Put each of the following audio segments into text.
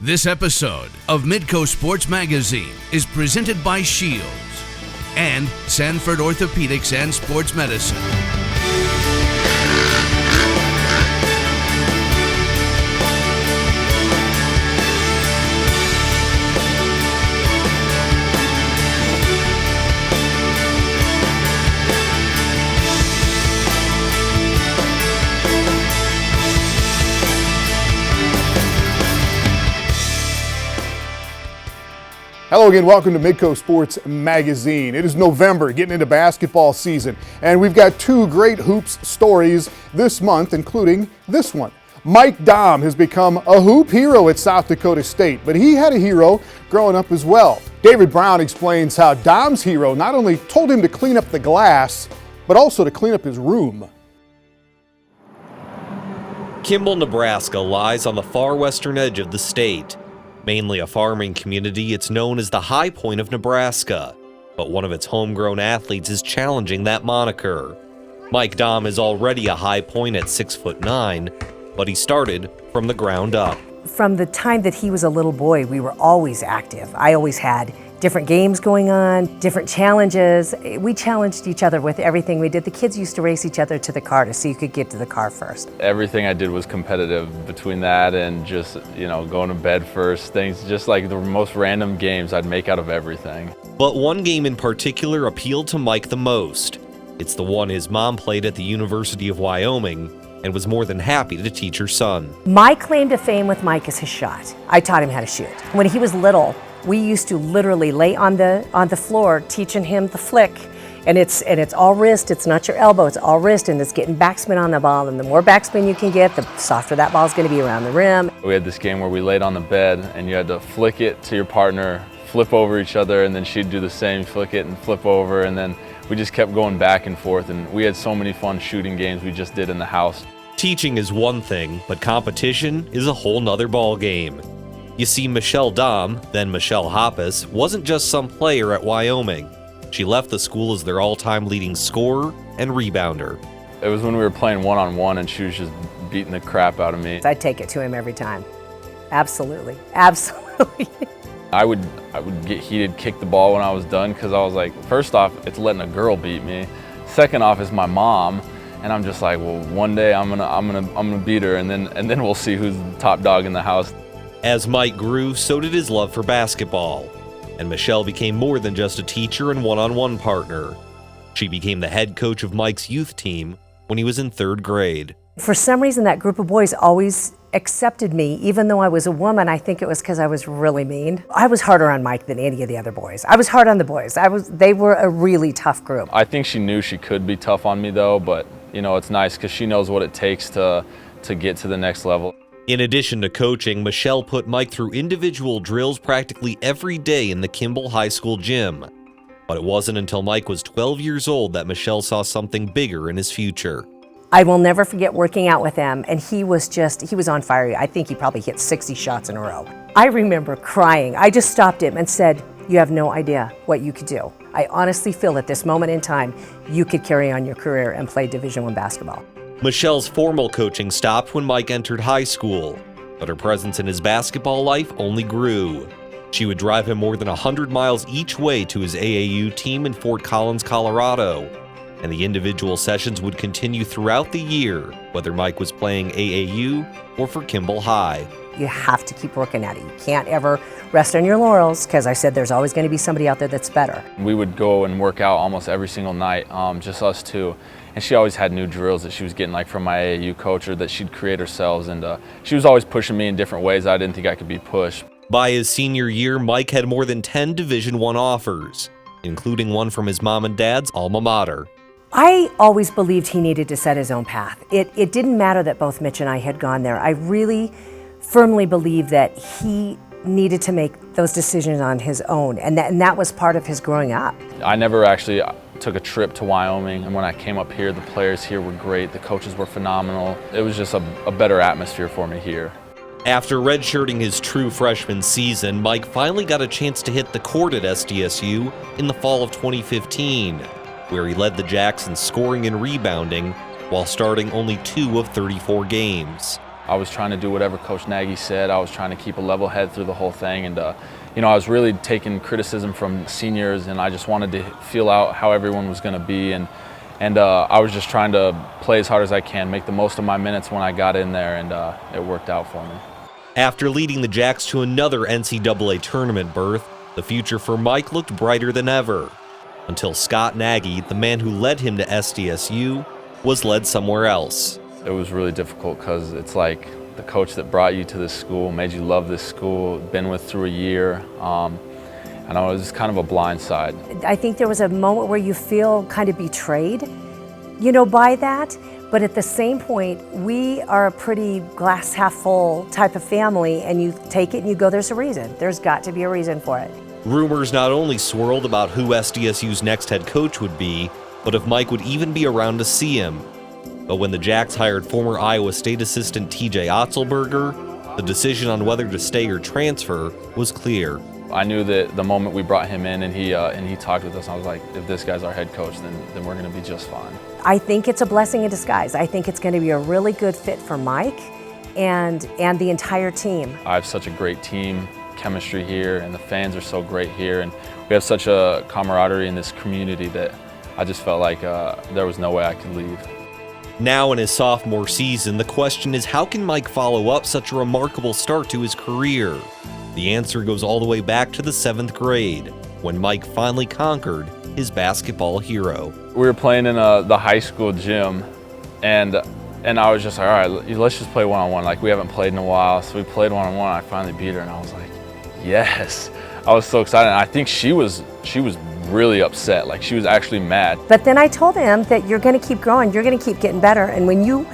This episode of Midco Sports Magazine is presented by Shields and Sanford Orthopedics and Sports Medicine. Hello again, welcome to Midco Sports Magazine. It is November, getting into basketball season, and we've got two great hoops stories this month, including this one. Mike Daum has become a hoop hero at South Dakota State, but he had a hero growing up as well. David Brown explains how Daum's hero not only told him to clean up the glass, but also to clean up his room. Kimball, Nebraska lies on the far western edge of the state. Mainly a farming community, it's known as the high point of Nebraska, but one of its homegrown athletes is challenging that moniker. Mike Daum is already a high point at 6'9", but he started from the ground up. From the time that he was a little boy, we were always active. I always had different games going on, different challenges. We challenged each other with everything we did. The kids used to race each other to the car to see who could get to the car first. Everything I did was competitive between that and just, going to bed first. Things just like the most random games I'd make out of everything. But one game in particular appealed to Mike the most. It's the one his mom played at the University of Wyoming and was more than happy to teach her son. My claim to fame with Mike is his shot. I taught him how to shoot. When he was little, we used to literally lay on the floor teaching him the flick, and it's all wrist. It's not your elbow. It's all wrist, and it's getting backspin on the ball. And the more backspin you can get, the softer that ball is going to be around the rim. We had this game where we laid on the bed, and you had to flick it to your partner, flip over each other, and then she'd do the same, flick it and flip over, and then we just kept going back and forth. And we had so many fun shooting games we just did in the house. Teaching is one thing, but competition is a whole nother ball game. You see, Michelle Daum, then Michelle Hoppus, wasn't just some player at Wyoming. She left the school as their all-time leading scorer and rebounder. It was when we were playing one-on-one and she was just beating the crap out of me. I'd take it to him every time. Absolutely, absolutely. I would get heated, kick the ball when I was done, because I was like, first off, it's letting a girl beat me. Second off, it's my mom. And I'm just like, well, one day I'm gonna beat her, and then we'll see who's the top dog in the house. As Mike grew, so did his love for basketball, and Michelle became more than just a teacher and one-on-one partner. She became the head coach of Mike's youth team when he was in 3rd grade. For some reason, that group of boys always accepted me, even though I was a woman. I think it was because I was really mean. I was harder on Mike than any of the other boys. I was hard on the boys. They were a really tough group. I think she knew she could be tough on me, though, but it's nice because she knows what it takes to get to the next level. In addition to coaching, Michelle put Mike through individual drills practically every day in the Kimball High School gym. But it wasn't until Mike was 12 years old that Michelle saw something bigger in his future. I will never forget working out with him, and he was on fire. I think he probably hit 60 shots in a row. I remember crying. I just stopped him and said, "You have no idea what you could do. I honestly feel at this moment in time, you could carry on your career and play Division I basketball." Michelle's formal coaching stopped when Mike entered high school, but her presence in his basketball life only grew. She would drive him more than 100 miles each way to his AAU team in Fort Collins, Colorado, and the individual sessions would continue throughout the year, whether Mike was playing AAU or for Kimball High. You have to keep working at it. You can't ever rest on your laurels, because I said there's always going to be somebody out there that's better. We would go and work out almost every single night, just us two. And she always had new drills that she was getting from my AAU coach, or that she'd create herself. And she was always pushing me in different ways I didn't think I could be pushed. By his senior year, Mike had more than 10 Division I offers, including one from his mom and dad's alma mater. I always believed he needed to set his own path. It didn't matter that both Mitch and I had gone there. I really firmly believe that he needed to make those decisions on his own, and that was part of his growing up. I never actually took a trip to Wyoming, and when I came up here, the players here were great, the coaches were phenomenal. It was just a better atmosphere for me here. After redshirting his true freshman season, Mike finally got a chance to hit the court at SDSU in the fall of 2015, where he led the Jacks in scoring and rebounding while starting only 2 of 34 games. I was trying to do whatever Coach Nagy said. I was trying to keep a level head through the whole thing, and you know, I was really taking criticism from seniors, and I just wanted to feel out how everyone was going to be, and I was just trying to play as hard as I can, make the most of my minutes when I got in there, and it worked out for me. After leading the Jacks to another NCAA tournament berth, the future for Mike looked brighter than ever, until Scott Nagy, the man who led him to SDSU, was led somewhere else. It was really difficult because it's like the coach that brought you to this school, made you love this school, been with through a year, and it was kind of a blind side. I think there was a moment where you feel kind of betrayed, you know, by that. But at the same point, we are a pretty glass half full type of family, and you take it and you go, there's a reason. There's got to be a reason for it. Rumors not only swirled about who SDSU's next head coach would be, but if Mike would even be around to see him. But when the Jacks hired former Iowa State assistant TJ Otzelberger, the decision on whether to stay or transfer was clear. I knew that the moment we brought him in and he talked with us, I was like, if this guy's our head coach, then we're going to be just fine. I think it's a blessing in disguise. I think it's going to be a really good fit for Mike and the entire team. I have such a great team chemistry here, and the fans are so great here, and we have such a camaraderie in this community that I just felt like there was no way I could leave. Now in his sophomore season, the question is, how can Mike follow up such a remarkable start to his career? The answer goes all the way back to the 7th grade, when Mike finally conquered his basketball hero. We were playing in the high school gym, and I was just like, all right, let's just play one-on-one. Like, we haven't played in a while, so we played one-on-one. I finally beat her, and I was like, yes. I was so excited, and I think she was really upset. Like, she was actually mad. But then I told him that you're going to keep growing, you're going to keep getting better, and when you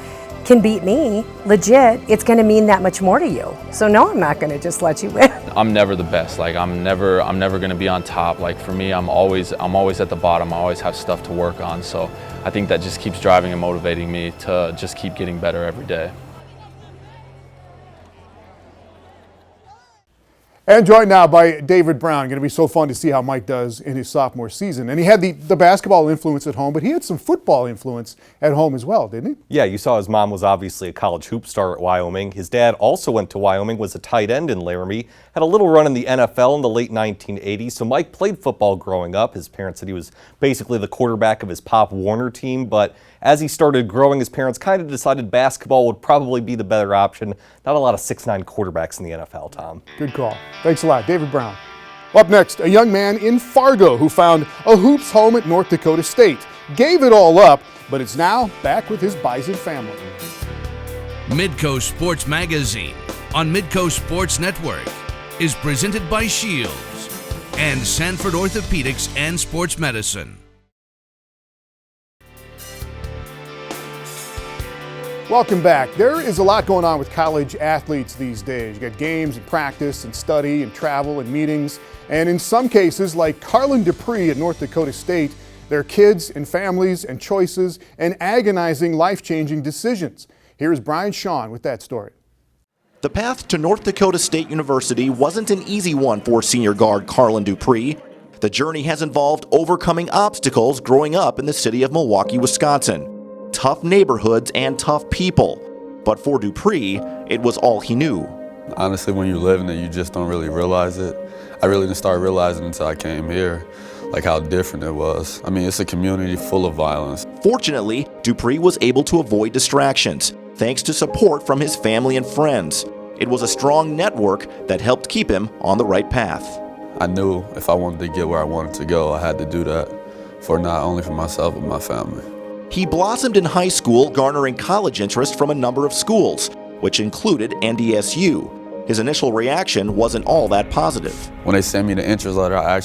can beat me, legit, it's going to mean that much more to you. So no, I'm not going to just let you win. I'm never the best. Like, I'm never going to be on top. Like, for me, I'm always at the bottom. I always have stuff to work on. So I think that just keeps driving and motivating me to just keep getting better every day. And joined now by David Brown. Going to be so fun to see how Mike does in his sophomore season. And he had the basketball influence at home, but he had some football influence at home as well, didn't he? Yeah, you saw his mom was obviously a college hoop star at Wyoming. His dad also went to Wyoming, was a tight end in Laramie, had a little run in the NFL in the late 1980s. So Mike played football growing up. His parents said he was basically the quarterback of his Pop Warner team, but as he started growing, his parents kind of decided basketball would probably be the better option. Not a lot of 6'9" quarterbacks in the NFL, Tom. Good call. Thanks a lot, David Brown. Up next, a young man in Fargo who found a hoops home at North Dakota State. Gave it all up, but is now back with his Bison family. Midco Sports Magazine on Midco Sports Network is presented by Shields and Sanford Orthopedics and Sports Medicine. Welcome back. There is a lot going on with college athletes these days. You got games and practice and study and travel and meetings. And in some cases, like Carlin Dupri at North Dakota State, their kids and families and choices and agonizing life-changing decisions. Here's Brian Shawn with that story. The path to North Dakota State University wasn't an easy one for senior guard Carlin Dupri. The journey has involved overcoming obstacles growing up in the city of Milwaukee, Wisconsin. Tough neighborhoods and tough people. But for Dupri, it was all he knew. Honestly, when you live in it, you just don't really realize it. I really didn't start realizing until I came here, like how different it was. I mean, it's a community full of violence. Fortunately, Dupri was able to avoid distractions, thanks to support from his family and friends. It was a strong network that helped keep him on the right path. I knew if I wanted to get where I wanted to go, I had to do that for not only for myself, but my family. He blossomed in high school, garnering college interest from a number of schools, which included NDSU. His initial reaction wasn't all that positive. When they sent me the interest letter, I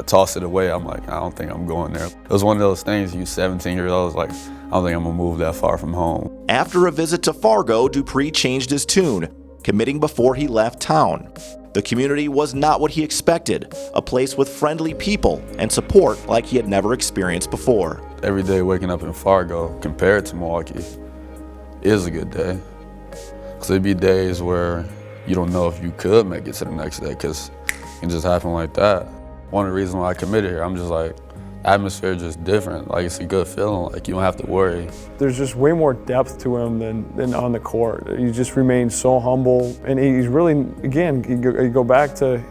tossed it away. I'm like, I don't think I'm going there. It was one of those things, you 17 years old, like, I don't think I'm gonna move that far from home. After a visit to Fargo, Dupri changed his tune, committing before he left town. The community was not what he expected, a place with friendly people and support like he had never experienced before. Every day waking up in Fargo, compared to Milwaukee, is a good day. Because there'd be days where you don't know if you could make it to the next day, because it can just happen like that. One of the reasons why I committed here, I'm just like, atmosphere just different. Like, it's a good feeling. Like, you don't have to worry. There's just way more depth to him than on the court. He just remains so humble, and he's really, again, you go back to,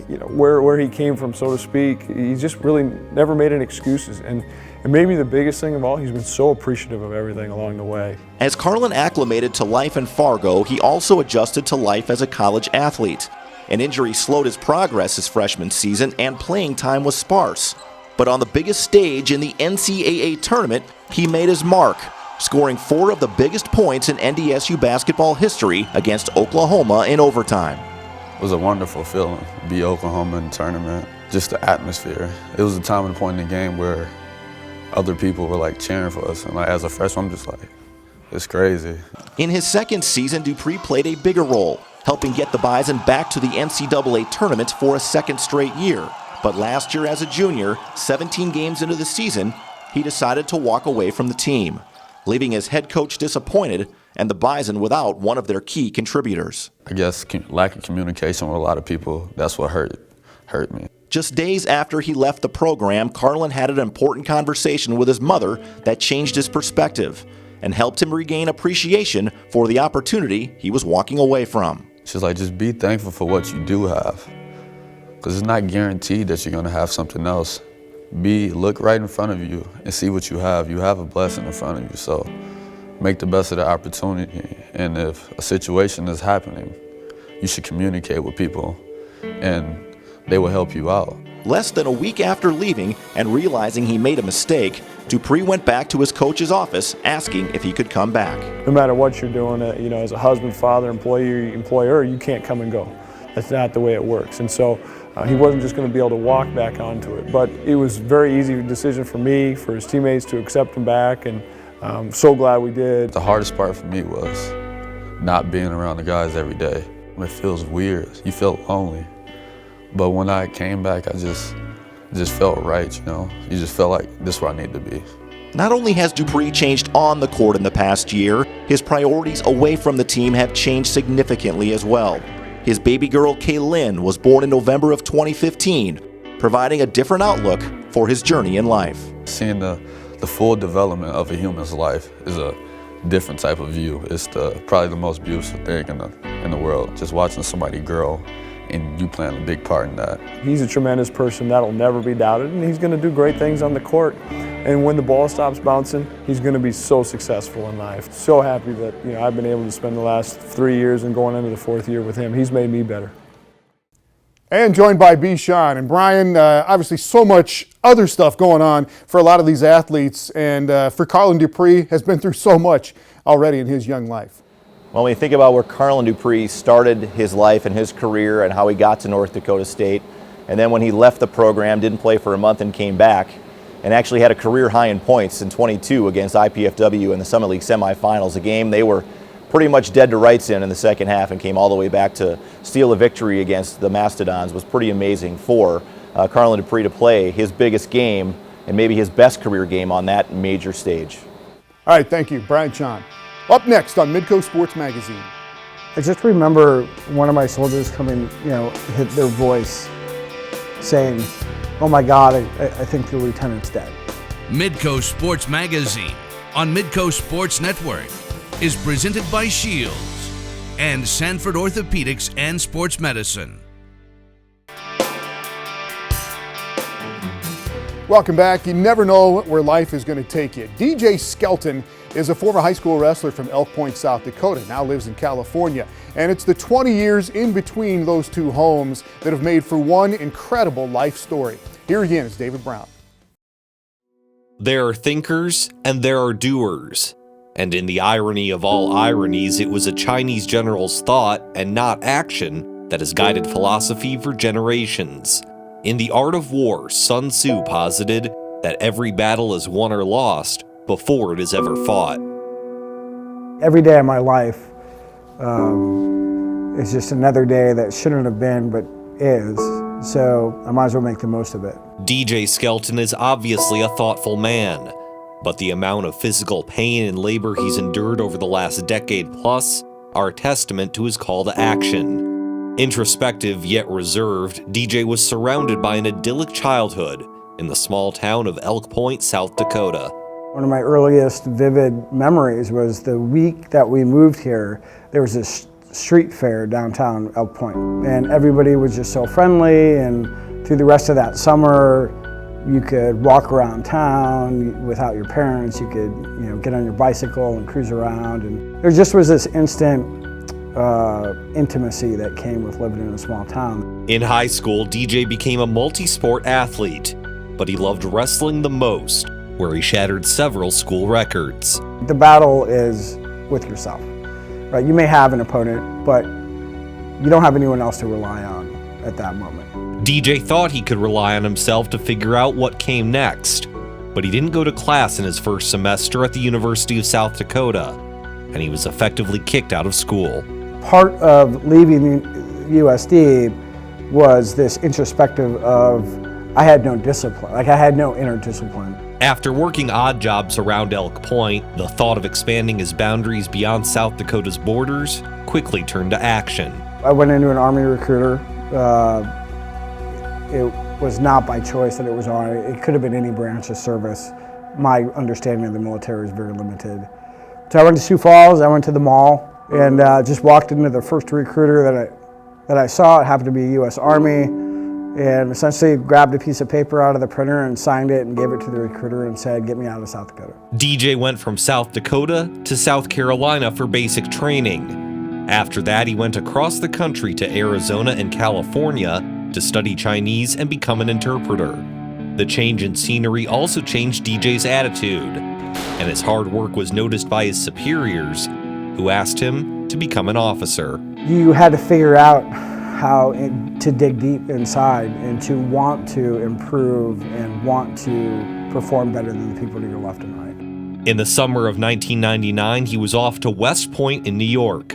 you know, where he came from, so to speak. He just really never made any excuses. And maybe the biggest thing of all, he's been so appreciative of everything along the way. As Carlin acclimated to life in Fargo, he also adjusted to life as a college athlete. An injury slowed his progress his freshman season, and playing time was sparse. But on the biggest stage in the NCAA tournament, he made his mark, scoring 4 of the biggest points in NDSU basketball history against Oklahoma in overtime. It was a wonderful feeling to be Oklahoma in the tournament. Just the atmosphere. It was a time and point in the game where other people were like cheering for us, and like as a freshman, I'm just like, it's crazy. In his second season, Dupree played a bigger role, helping get the Bison back to the NCAA tournament for a second straight year. But last year as a junior, 17 games into the season, he decided to walk away from the team, leaving his head coach disappointed and the Bison without one of their key contributors. I guess lack of communication with a lot of people, that's what hurt me. Just days after he left the program, Carlin had an important conversation with his mother that changed his perspective and helped him regain appreciation for the opportunity he was walking away from. She's like, just be thankful for what you do have, because it's not guaranteed that you're gonna have something else. Look right in front of you and see what you have. You have a blessing in front of you, so make the best of the opportunity. And if a situation is happening, you should communicate with people, and they will help you out. Less than a week after leaving and realizing he made a mistake, Dupree went back to his coach's office asking if he could come back. No matter what you're doing, you know, as a husband, father, employee, employer, you can't come and go. That's not the way it works. And so he wasn't just going to be able to walk back onto it. But it was a very easy decision for me, for his teammates to accept him back, and I'm so glad we did. The hardest part for me was not being around the guys every day. It feels weird. You feel lonely. But when I came back, I just felt right, you know? You just felt like this is where I need to be. Not only has Dupree changed on the court in the past year, his priorities away from the team have changed significantly as well. His baby girl, Kaylin, was born in November of 2015, providing a different outlook for his journey in life. Seeing the full development of a human's life is a different type of view. It's probably the most beautiful thing in the world, just watching somebody grow and you playing a big part in that. He's a tremendous person, that'll never be doubted, and he's going to do great things on the court. And when the ball stops bouncing, he's going to be so successful in life. So happy that, you know, I've been able to spend the last 3 years and going into the 4th year with him. He's made me better. And joined by Bishan and Brian. Obviously so much other stuff going on for a lot of these athletes, and for Carlin Dupri has been through so much already in his young life. Well, when you think about where Carlin Dupri started his life and his career and how he got to North Dakota State, and then when he left the program, didn't play for a month and came back, and actually had a career high in points in 22 against IPFW in the Summit League semifinals, a game they were pretty much dead to rights in the second half, and came all the way back to steal a victory against the Mastodons. Was pretty amazing for Carlin Dupri to play his biggest game and maybe his best career game on that major stage. All right, thank you, Brian Sean. Up next on Midco Sports Magazine. I just remember one of my soldiers coming, you know, hit their voice saying, "Oh my God, I think the lieutenant's dead." Midco Sports Magazine on Midco Sports Network is presented by Shields and Sanford Orthopedics and Sports Medicine. Welcome back. You never know where life is going to take you. DJ Skelton is a former high school wrestler from Elk Point, South Dakota, now lives in California. And it's the 20 years in between those two homes that have made for one incredible life story. Here again is David Brown. There are thinkers and there are doers. And in the irony of all ironies, it was a Chinese general's thought and not action that has guided philosophy for generations. In The Art of War, Sun Tzu posited that every battle is won or lost before it is ever fought. Every day of my life is just another day that shouldn't have been, but is. So I might as well make the most of it. DJ Skelton is obviously a thoughtful man, but the amount of physical pain and labor he's endured over the last decade plus are a testament to his call to action. Introspective yet reserved, DJ was surrounded by an idyllic childhood, in the small town of Elk Point, South Dakota. One of my earliest vivid memories was the week that we moved here. There was this street fair downtown Elk Point, and everybody was just so friendly, and through the rest of that summer, you could walk around town without your parents. You could, get on your bicycle and cruise around, and there just was this instant intimacy that came with living in a small town. In high school, DJ became a multi-sport athlete, but he loved wrestling the most, where he shattered several school records. The battle is with yourself, right? You may have an opponent, but you don't have anyone else to rely on at that moment. DJ thought he could rely on himself to figure out what came next, but he didn't go to class in his first semester at the University of South Dakota, and he was effectively kicked out of school. Part of leaving USD was this introspective of, I had no discipline, I had no inner discipline. After working odd jobs around Elk Point, the thought of expanding his boundaries beyond South Dakota's borders quickly turned to action. I went into an Army recruiter. It was not by choice that it was Army. It could have been any branch of service. My understanding of the military is very limited. So I went to Sioux Falls, I went to the mall, and just walked into the first recruiter that I saw. It happened to be U.S. Army, and essentially grabbed a piece of paper out of the printer and signed it and gave it to the recruiter and said, get me out of South Dakota. DJ went from South Dakota to South Carolina for basic training. After that, he went across the country to Arizona and California to study Chinese and become an interpreter. The change in scenery also changed DJ's attitude, and his hard work was noticed by his superiors, who asked him to become an officer. You had to figure out how to dig deep inside and to want to improve and want to perform better than the people to your left and right. In the summer of 1999, he was off to West Point in New York,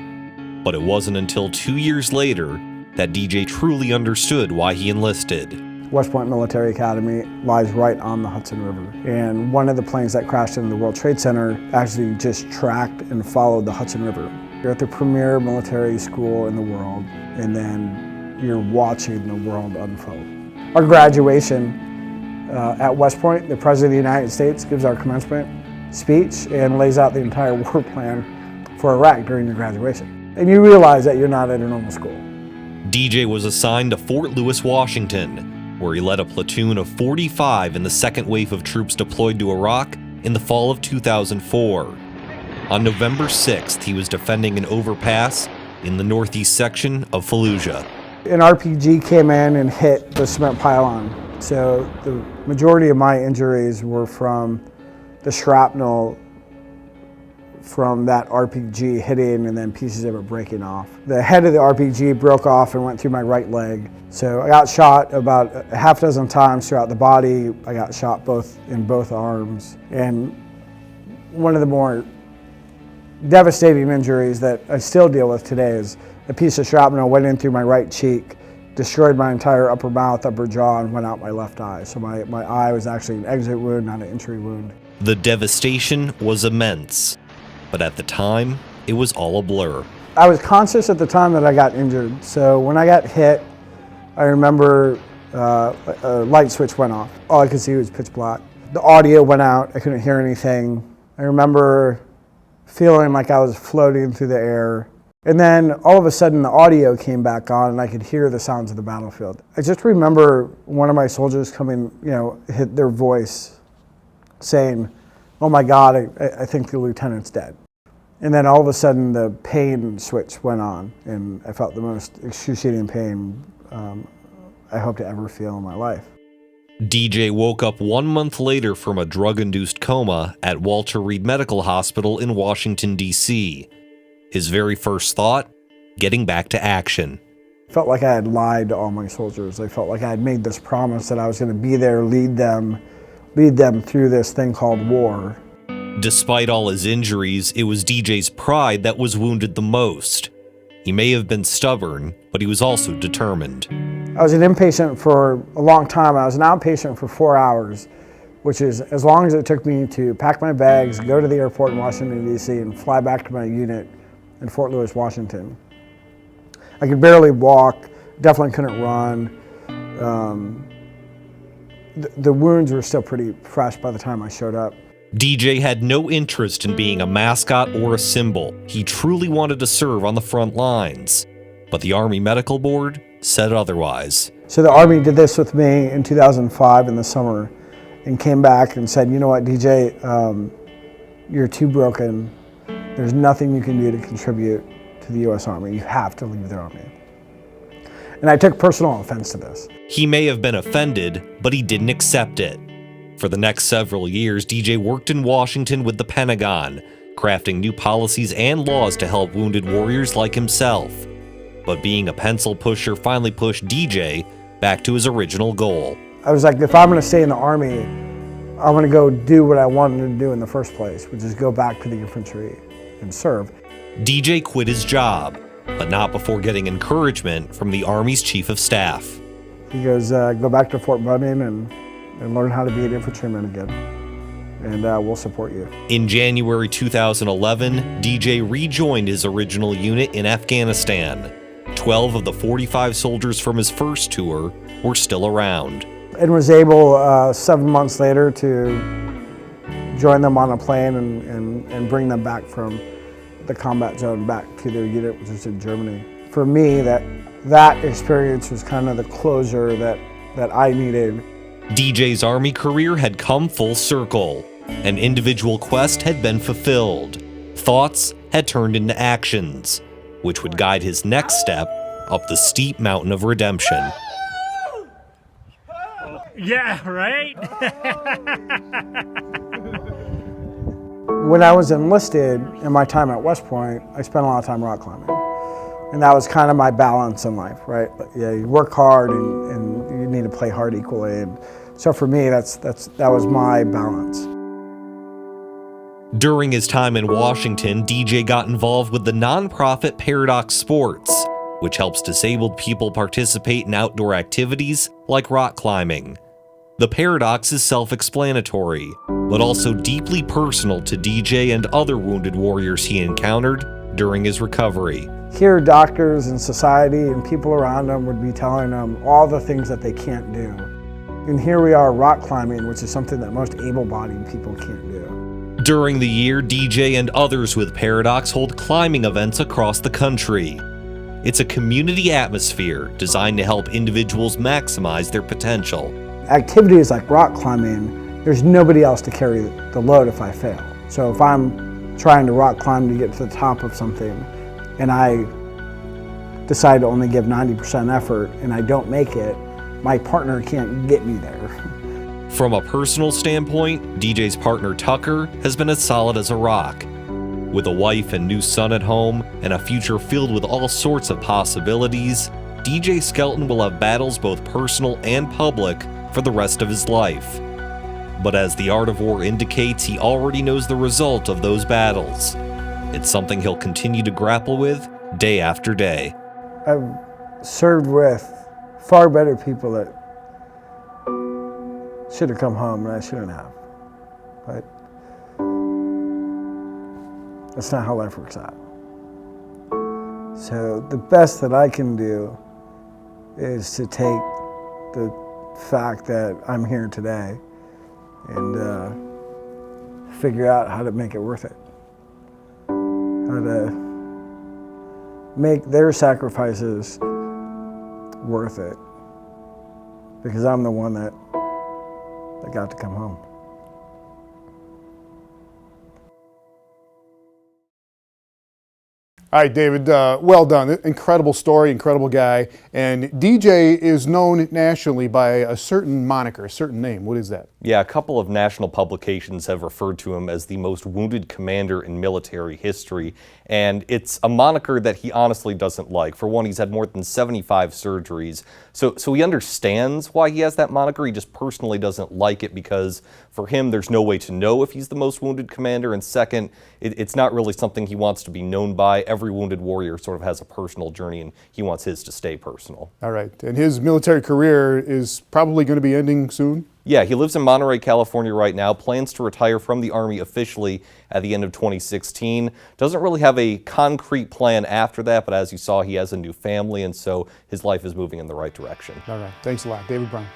but it wasn't until 2 years later that DJ truly understood why he enlisted. West Point Military Academy lies right on the Hudson River, and one of the planes that crashed into the World Trade Center actually just tracked and followed the Hudson River. You're at the premier military school in the world, and then you're watching the world unfold. Our graduation at West Point, the President of the United States gives our commencement speech and lays out the entire war plan for Iraq during your graduation. And you realize that you're not at a normal school. DJ was assigned to Fort Lewis, Washington, where he led a platoon of 45 in the second wave of troops deployed to Iraq in the fall of 2004. On November 6th, he was defending an overpass in the northeast section of Fallujah. An RPG came in and hit the cement pylon. So the majority of my injuries were from the shrapnel from that RPG hitting and then pieces of it breaking off. The head of the RPG broke off and went through my right leg. So I got shot about a half dozen times throughout the body. I got shot in both arms. And one of the more devastating injuries that I still deal with today is a piece of shrapnel went in through my right cheek, destroyed my entire upper mouth, upper jaw, and went out my left eye. So my eye was actually an exit wound, not an entry wound. The devastation was immense, but at the time, it was all a blur. I was conscious at the time that I got injured. So when I got hit, I remember a light switch went off. All I could see was pitch black. The audio went out, I couldn't hear anything. I remember feeling like I was floating through the air. And then all of a sudden the audio came back on and I could hear the sounds of the battlefield. I just remember one of my soldiers coming, hit their voice saying, "Oh my God, I think the lieutenant's dead." And then all of a sudden the pain switch went on and I felt the most excruciating pain I hope to ever feel in my life. DJ woke up 1 month later from a drug-induced coma at Walter Reed Medical Hospital in Washington, D.C. His very first thought, getting back to action. I felt like I had lied to all my soldiers. I felt like I had made this promise that I was going to be there, lead them through this thing called war. Despite all his injuries, it was DJ's pride that was wounded the most. He may have been stubborn, but he was also determined. I was an inpatient for a long time. I was an outpatient for 4 hours, which is as long as it took me to pack my bags, go to the airport in Washington, D.C., and fly back to my unit in Fort Lewis, Washington. I could barely walk, definitely couldn't run. the wounds were still pretty fresh by the time I showed up. DJ had no interest in being a mascot or a symbol. He truly wanted to serve on the front lines. But the Army Medical Board said otherwise. So the Army did this with me in 2005 in the summer and came back and said, you know what, DJ, you're too broken. There's nothing you can do to contribute to the U.S. Army. You have to leave the Army. And I took personal offense to this. He may have been offended, but he didn't accept it. For the next several years, DJ worked in Washington with the Pentagon, crafting new policies and laws to help wounded warriors like himself. But being a pencil pusher finally pushed DJ back to his original goal. I was like, if I'm going to stay in the Army, I'm going to go do what I wanted to do in the first place, which is go back to the infantry and serve. DJ quit his job, but not before getting encouragement from the Army's Chief of Staff. He goes, go back to Fort Benning and learn how to be an infantryman again, and we'll support you. In January 2011, DJ rejoined his original unit in Afghanistan. 12 of the 45 soldiers from his first tour were still around. And was able 7 months later to join them on a plane and bring them back from the combat zone back to their unit, which was in Germany. For me, that experience was kind of the closure that I needed. DJ's Army career had come full circle. An individual quest had been fulfilled. Thoughts had turned into actions, which would guide his next step up the steep mountain of redemption. Yeah, right? When I was enlisted in my time at West Point, I spent a lot of time rock climbing. And that was kind of my balance in life, right? Yeah, you work hard and you need to play hard equally. And so for me, that was my balance. During his time in Washington, DJ got involved with the nonprofit Paradox Sports, which helps disabled people participate in outdoor activities like rock climbing. The paradox is self-explanatory, but also deeply personal to DJ and other wounded warriors he encountered during his recovery. Here, doctors and society and people around them would be telling them all the things that they can't do. And here we are rock climbing, which is something that most able-bodied people can't do. During the year, DJ and others with Paradox hold climbing events across the country. It's a community atmosphere designed to help individuals maximize their potential. Activities like rock climbing, there's nobody else to carry the load if I fail. So if I'm trying to rock climb to get to the top of something and I decide to only give 90% effort and I don't make it, my partner can't get me there. From a personal standpoint, DJ's partner Tucker has been as solid as a rock. With a wife and new son at home and a future filled with all sorts of possibilities, DJ Skelton will have battles both personal and public for the rest of his life. But as The Art of War indicates, he already knows the result of those battles. It's something he'll continue to grapple with day after day. I've served with far better people that should have come home and I shouldn't have. But that's not how life works out. So the best that I can do is to take the fact that I'm here today and figure out how to make it worth it. How to make their sacrifices worth it. Because I'm the one that got to come home. All right, David, well done. Incredible story, incredible guy. And DJ is known nationally by a certain moniker, a certain name. What is that? Yeah, a couple of national publications have referred to him as the most wounded commander in military history. And it's a moniker that he honestly doesn't like. For one, he's had more than 75 surgeries. So he understands why he has that moniker. He just personally doesn't like it because for him, there's no way to know if he's the most wounded commander. And second, it's not really something he wants to be known by. Every wounded warrior sort of has a personal journey, and he wants his to stay personal. All right. And his military career is probably going to be ending soon? Yeah, he lives in Monterey, California right now, plans to retire from the Army officially at the end of 2016. Doesn't really have a concrete plan after that, but as you saw, he has a new family, and so his life is moving in the right direction. All right. Thanks a lot. David Brown.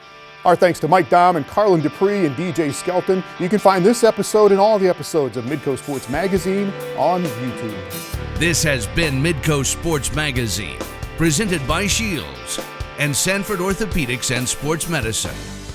Our thanks to Mike Daum and Carlin Dupri and DJ Skelton. You can find this episode and all the episodes of Midco Sports Magazine on YouTube. This has been Midco Sports Magazine, presented by Shields and Sanford Orthopedics and Sports Medicine.